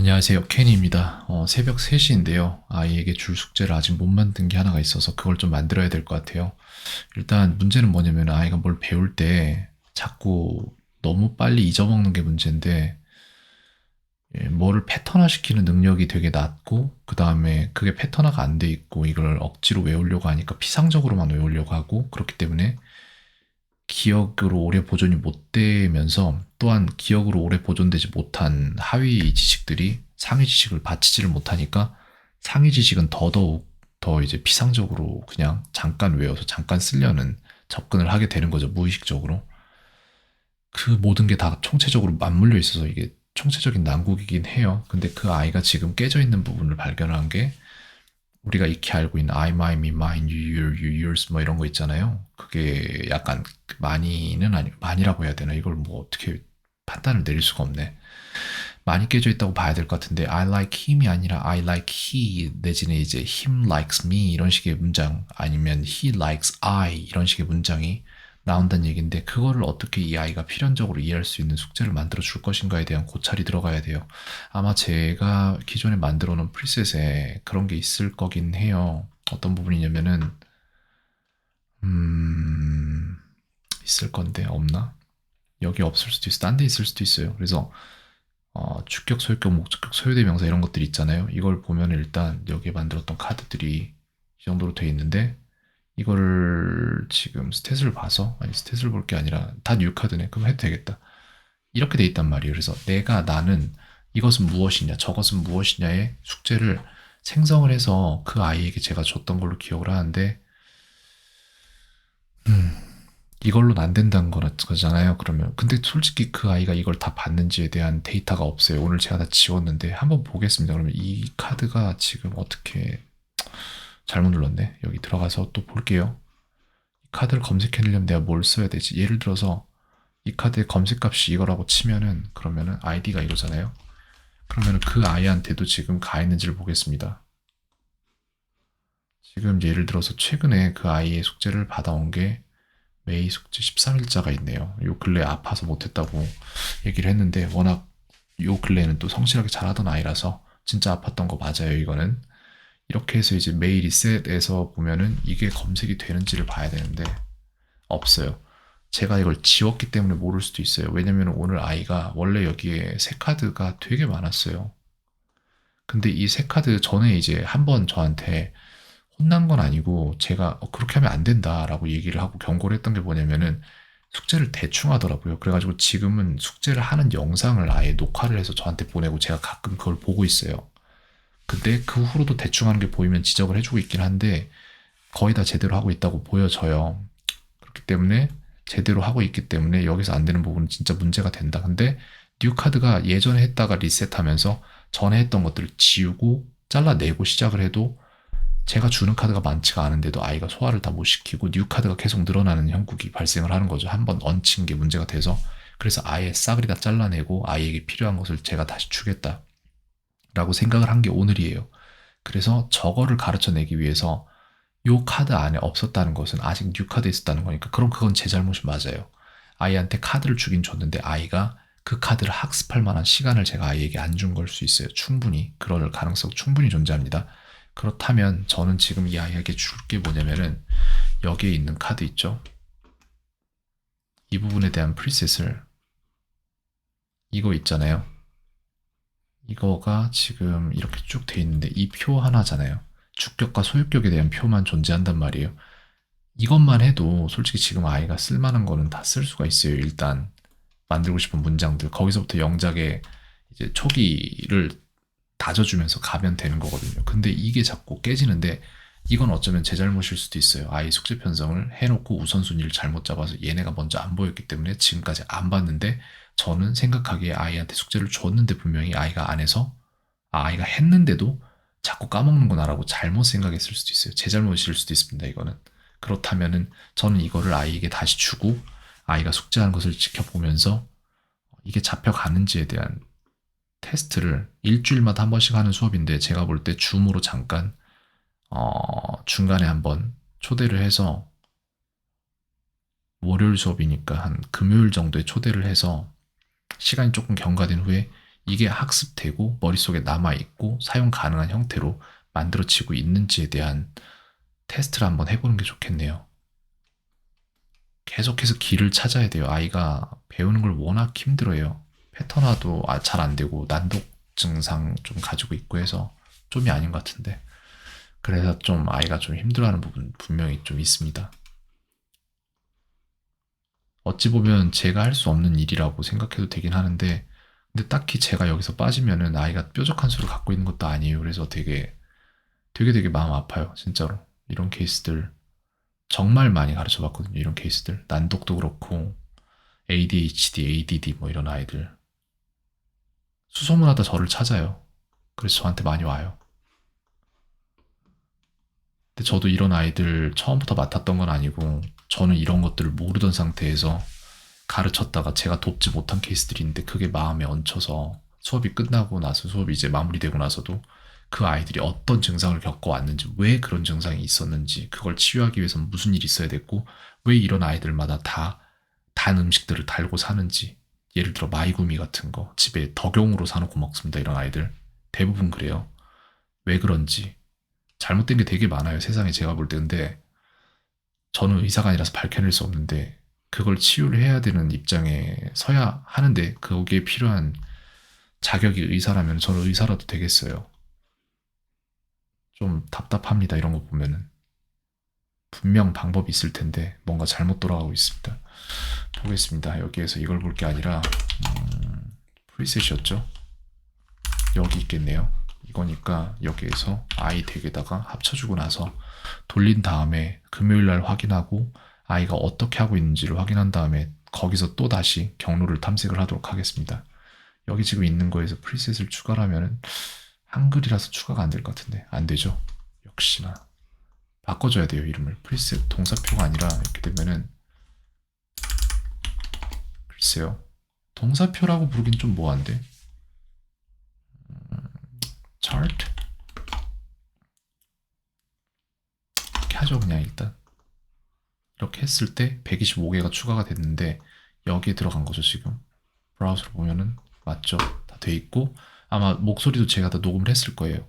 안녕하세요. 케니입니다. 새벽 3시인데요. 아이에게 줄 숙제를 아직 못 만든 게 하나가 있어서 그걸 좀 만들어야 될 것 같아요. 일단 문제는 뭐냐면 아이가 뭘 배울 때 자꾸 너무 빨리 잊어먹는 게 문제인데, 뭐를 패턴화 시키는 능력이 되게 낮고, 그 다음에 그게 패턴화가 안 돼 있고, 이걸 억지로 외우려고 하니까 피상적으로만 외우려고 하고, 그렇기 때문에 기억으로 오래 보존이 못 되면서, 또한 기억으로 오래 보존되지 못한 하위 지식들이 상위 지식을 받치지를 못하니까 상위 지식은 더더욱 더 이제 피상적으로 그냥 잠깐 외워서 잠깐 쓰려는 접근을 하게 되는 거죠, 무의식적으로. 그 모든 게 다 총체적으로 맞물려 있어서 이게 총체적인 난국이긴 해요. 근데 그 아이가 지금 깨져 있는 부분을 발견한 게, 우리가 익히 알고 있는 I, my, me, mine, you, your, you, yours 뭐 이런 거 있잖아요. 그게 약간 많이는 아니 많이라고 해야 되나? 이걸 뭐 어떻게 판단을 내릴 수가 없네. 많이 깨져 있다고 봐야 될 것 같은데, I like him이 아니라 I like he, 내지는 이제 him likes me 이런 식의 문장, 아니면 he likes I 이런 식의 문장이 나온다는 얘기인데, 그거를 어떻게 이 아이가 필연적으로 이해할 수 있는 숙제를 만들어 줄 것인가에 대한 고찰이 들어가야 돼요. 아마 제가 기존에 만들어 놓은 프리셋에 그런 게 있을 거긴 해요. 어떤 부분이냐면은 음... 있을 건데 없나? 여기 없을 수도 있어. 딴 데 있을 수도 있어요. 그래서 주격, 소유격, 목적격, 소유대명사 이런 것들이 있잖아요. 이걸 보면 일단 여기에 만들었던 카드들이 이 정도로 돼 있는데, 이거를 지금 스탯을 봐서, 아니 스탯을 볼 게 아니라 다 뉴 카드네. 그럼 해도 되겠다. 이렇게 돼 있단 말이에요. 그래서 나는 이것은 무엇이냐, 저것은 무엇이냐의 숙제를 생성을 해서 그 아이에게 제가 줬던 걸로 기억을 하는데, 음, 이걸로는 안 된다는 거잖아요. 그러면 근데 솔직히 그 아이가 이걸 다 봤는지에 대한 데이터가 없어요. 오늘 제가 다 지웠는데 한번 보겠습니다. 그러면 이 카드가 지금 어떻게, 잘못 눌렀네. 여기 들어가서 또 볼게요. 이 카드를 검색해내려면 내가 뭘 써야 되지? 예를 들어서 이 카드의 검색값이 이거라고 치면은, 그러면은 아이디가 이거잖아요. 그러면은 그 아이한테도 지금 가 있는지를 보겠습니다. 지금 예를 들어서 최근에 그 아이의 숙제를 받아온 게 메이 숙제 13일자가 있네요. 요 근래 아파서 못했다고 얘기를 했는데, 워낙 요 근래는 또 성실하게 잘하던 아이라서 진짜 아팠던 거 맞아요, 이거는. 이렇게 해서 이제 메이 리셋에서 보면은 이게 검색이 되는지를 봐야 되는데 없어요. 제가 이걸 지웠기 때문에 모를 수도 있어요. 왜냐면 오늘 아이가 원래 여기에 새 카드가 되게 많았어요. 근데 이 새 카드 전에 이제 한번 저한테 혼난 건 아니고, 제가 그렇게 하면 안 된다라고 얘기를 하고 경고를 했던 게 뭐냐면은, 숙제를 대충 하더라고요. 그래가지고 지금은 숙제를 하는 영상을 아예 녹화를 해서 저한테 보내고 제가 가끔 그걸 보고 있어요. 근데 그 후로도 대충 하는 게 보이면 지적을 해주고 있긴 한데, 거의 다 제대로 하고 있다고 보여져요. 그렇기 때문에 제대로 하고 있기 때문에 여기서 안 되는 부분은 진짜 문제가 된다. 근데 뉴 카드가 예전에 했다가 리셋하면서 전에 했던 것들을 지우고 잘라내고 시작을 해도, 제가 주는 카드가 많지가 않은데도 아이가 소화를 다 못 시키고 뉴 카드가 계속 늘어나는 형국이 발생을 하는 거죠. 한번 얹힌 게 문제가 돼서. 그래서 아예 싸그리 다 잘라내고 아이에게 필요한 것을 제가 다시 주겠다라고 생각을 한 게 오늘이에요. 그래서 저거를 가르쳐내기 위해서 요 카드 안에 없었다는 것은 아직 뉴 카드에 있었다는 거니까, 그럼 그건 제 잘못이 맞아요. 아이한테 카드를 주긴 줬는데 아이가 그 카드를 학습할 만한 시간을 제가 아이에게 안 준 걸 수 있어요. 충분히 그럴 가능성 충분히 존재합니다. 그렇다면 저는 지금 이 아이에게 줄 게 뭐냐면은, 여기에 있는 카드 있죠? 이 부분에 대한 프리셋을, 이거 있잖아요. 이거가 지금 이렇게 쭉 돼 있는데 이 표 하나잖아요. 주격과 소유격에 대한 표만 존재한단 말이에요. 이것만 해도 솔직히 지금 아이가 쓸만한 거는 다 쓸 수가 있어요. 일단 만들고 싶은 문장들, 거기서부터 영작의 이제 초기를 다져주면서 가면 되는 거거든요. 근데 이게 자꾸 깨지는데, 이건 어쩌면 제 잘못일 수도 있어요. 아이 숙제 편성을 해놓고 우선순위를 잘못 잡아서 얘네가 먼저 안 보였기 때문에 지금까지 안 봤는데, 저는 생각하기에 아이한테 숙제를 줬는데 분명히 아이가 안 해서, 아이가 했는데도 자꾸 까먹는구나라고 잘못 생각했을 수도 있어요. 제 잘못일 수도 있습니다, 이거는. 그렇다면은 저는 이거를 아이에게 다시 주고, 아이가 숙제하는 것을 지켜보면서 이게 잡혀가는지에 대한 테스트를, 일주일마다 한 번씩 하는 수업인데 제가 볼 때 줌으로 잠깐 중간에 한번 초대를 해서, 월요일 수업이니까 한 금요일 정도에 초대를 해서 시간이 조금 경과된 후에 이게 학습되고 머릿속에 남아있고 사용 가능한 형태로 만들어지고 있는지에 대한 테스트를 한번 해보는 게 좋겠네요. 계속해서 길을 찾아야 돼요. 아이가 배우는 걸 워낙 힘들어해요. 패턴화도 잘 안 되고 난독 증상 좀 가지고 있고 해서 좀이 아닌 것 같은데. 그래서 좀 아이가 좀 힘들어하는 부분 분명히 좀 있습니다. 어찌 보면 제가 할 수 없는 일이라고 생각해도 되긴 하는데, 근데 딱히 제가 여기서 빠지면은 아이가 뾰족한 수를 갖고 있는 것도 아니에요. 그래서 되게 마음 아파요. 진짜로. 이런 케이스들 정말 많이 가르쳐 봤거든요. 이런 케이스들. 난독도 그렇고, ADHD, ADD 뭐 이런 아이들. 수소문하다 저를 찾아요. 그래서 저한테 많이 와요. 근데 저도 이런 아이들 처음부터 맡았던 건 아니고, 저는 이런 것들을 모르던 상태에서 가르쳤다가 제가 돕지 못한 케이스들인데 그게 마음에 얹혀서 수업이 끝나고 나서 수업이 이제 마무리되고 나서도 그 아이들이 어떤 증상을 겪어왔는지, 왜 그런 증상이 있었는지, 그걸 치유하기 위해서는 무슨 일이 있어야 됐고, 왜 이런 아이들마다 다 단 음식들을 달고 사는지, 예를 들어 마이구미 같은 거 집에 덕용으로 사놓고 먹습니다. 이런 아이들 대부분 그래요. 왜 그런지 잘못된 게 되게 많아요. 세상에 제가 볼 때. 근데 저는 의사가 아니라서 밝혀낼 수 없는데 그걸 치유를 해야 되는 입장에 서야 하는데 거기에 필요한 자격이 의사라면 저는 의사라도 되겠어요. 좀 답답합니다. 이런 거 보면은. 분명 방법이 있을 텐데 뭔가 잘못 돌아가고 있습니다. 보겠습니다. 여기에서 이걸 볼 게 아니라 프리셋이었죠. 여기 있겠네요. 이거니까 여기에서 i 덱에다가 합쳐주고 나서 돌린 다음에 금요일날 확인하고 아이가 어떻게 하고 있는지를 확인한 다음에 거기서 또 다시 경로를 탐색을 하도록 하겠습니다. 여기 지금 있는 거에서 프리셋을 추가를 하면은 한글이라서 추가가 안 될 것 같은데 안 되죠. 역시나 바꿔줘야 돼요. 이름을 프리셋 동사표가 아니라 이렇게 되면은 글쎄요. 동사표라고 부르긴 좀 뭐한데 chart 이렇게 하죠. 그냥 일단 이렇게 했을 때 125개가 추가가 됐는데 여기에 들어간 거죠. 지금 브라우저로 보면은 맞죠? 다 돼 있고 아마 목소리도 제가 다 녹음을 했을 거예요.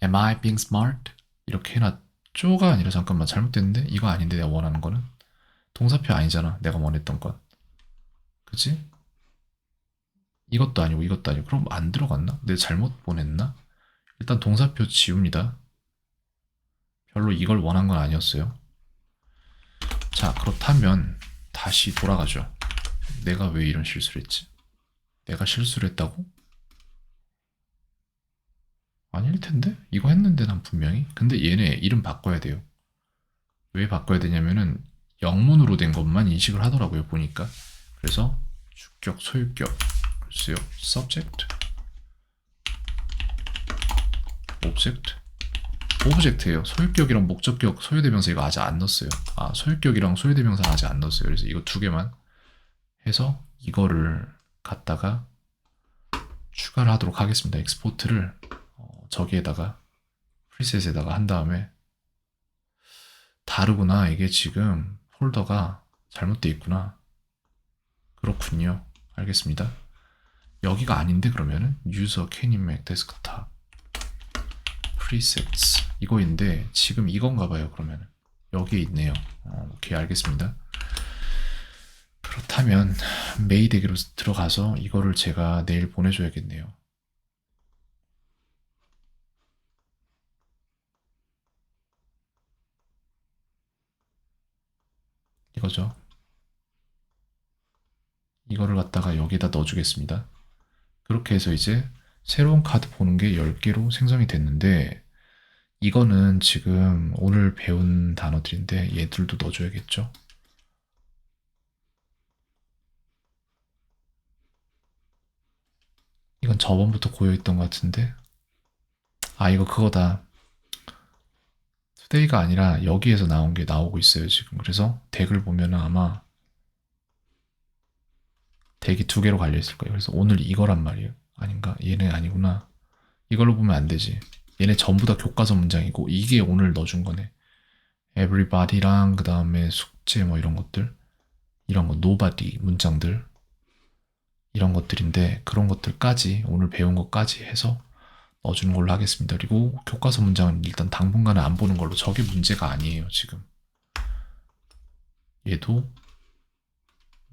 Am I being smart? 이렇게 해놨죠가 아니라 잠깐만 잘못됐는데 이거 아닌데 내가 원하는 거는 동사표 아니잖아. 내가 원했던 건 그치? 이것도 아니고 이것도 아니고 그럼 안 들어갔나? 내가 잘못 보냈나? 일단 동사표 지웁니다. 별로 이걸 원한 건 아니었어요. 자 그렇다면 다시 돌아가죠. 내가 왜 이런 실수를 했지? 내가 실수를 했다고? 아닐 텐데? 이거 했는데 난 분명히. 근데 얘네 이름 바꿔야 돼요. 왜 바꿔야 되냐면은 영문으로 된 것만 인식을 하더라고요. 보니까. 그래서 주격, 소유격. 글쎄요. subject, object. 오브젝트예요. 소유격이랑 목적격, 소유대명사 이거 아직 안 넣었어요. 아, 소유격이랑 소유대명사 아직 안 넣었어요. 그래서 이거 두 개만 해서 이거를 갖다가 추가를 하도록 하겠습니다. 엑스포트를 저기에다가 프리셋에다가 한 다음에 다르구나. 이게 지금 폴더가 잘못되어 있구나. 그렇군요. 알겠습니다. 여기가 아닌데 그러면은 user can make desktop presets 이거인데 지금 이건가 봐요. 그러면은 여기에 있네요. 오케이 알겠습니다. 그렇다면 메이 대기로 들어가서 이거를 제가 내일 보내줘야겠네요. 이거죠. 이거를 갖다가 여기다 넣어주겠습니다. 그렇게 해서 이제 새로운 카드 보는 게 10개로 생성이 됐는데 이거는 지금 오늘 배운 단어들인데 얘들도 넣어줘야겠죠. 이건 저번부터 고여있던 것 같은데 아 이거 그거다. 투데이가 아니라 여기에서 나온 게 나오고 있어요 지금. 그래서 덱을 보면은 아마 덱이 두 개로 갈려있을 거예요. 그래서 오늘 이거란 말이에요. 아닌가? 얘네 아니구나. 이걸로 보면 안 되지. 얘네 전부 다 교과서 문장이고 이게 오늘 넣어준 거네. everybody랑 그 다음에 숙제 뭐 이런 것들 이런 거 nobody 문장들 이런 것들인데 그런 것들까지 오늘 배운 것까지 해서 넣어주는 걸로 하겠습니다. 그리고 교과서 문장은 일단 당분간은 안 보는 걸로. 저게 문제가 아니에요 지금. 얘도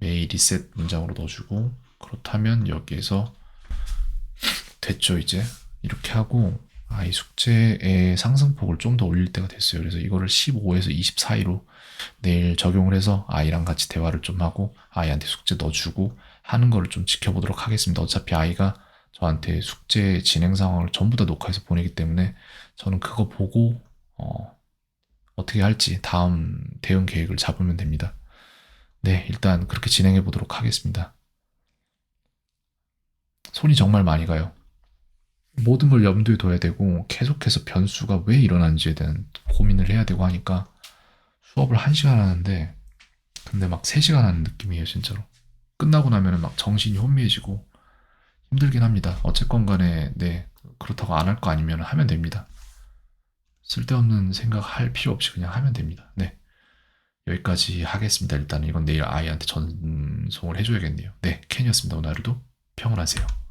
메이 리셋 문장으로 넣어주고, 그렇다면 여기에서 됐죠 이제. 이렇게 하고 아이 숙제의 상승폭을 좀 더 올릴 때가 됐어요. 그래서 이거를 15에서 24로 내일 적용을 해서 아이랑 같이 대화를 좀 하고 아이한테 숙제 넣어주고 하는 거를 좀 지켜보도록 하겠습니다. 어차피 아이가 저한테 숙제 진행 상황을 전부 다 녹화해서 보내기 때문에 저는 그거 보고 어떻게 할지 다음 대응 계획을 잡으면 됩니다. 네, 일단 그렇게 진행해 보도록 하겠습니다. 손이 정말 많이 가요. 모든 걸 염두에 둬야 되고 계속해서 변수가 왜 일어나는지에 대한 고민을 해야 되고 하니까 수업을 1시간 하는데 근데 막 3시간 하는 느낌이에요 진짜로. 끝나고 나면은 막 정신이 혼미해지고 힘들긴 합니다. 어쨌건 간에 네, 그렇다고 안 할 거 아니면 하면 됩니다. 쓸데없는 생각할 필요 없이 그냥 하면 됩니다. 네, 여기까지 하겠습니다. 일단 이건 내일 아이한테 전송을 해줘야겠네요. 네, 캔이었습니다. 오늘 하루도 평온하세요.